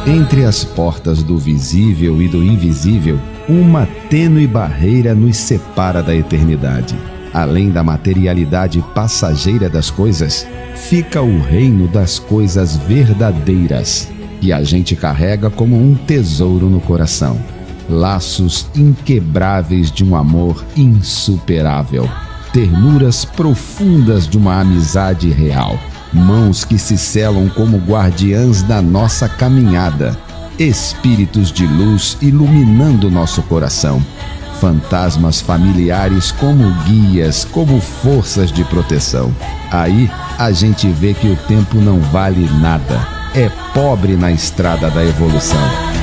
Entre as portas do visível e do invisível, uma tênue barreira nos separa da eternidade. Além da materialidade passageira das coisas, fica o reino das coisas verdadeiras, que a gente carrega como um tesouro no coração. Laços inquebráveis de um amor insuperável. Ternuras profundas de uma amizade real. Mãos que se selam como guardiãs da nossa caminhada. Espíritos de luz iluminando nosso coração. Fantasmas familiares como guias, como forças de proteção. Aí a gente vê que o tempo não vale nada. É pobre na estrada da evolução.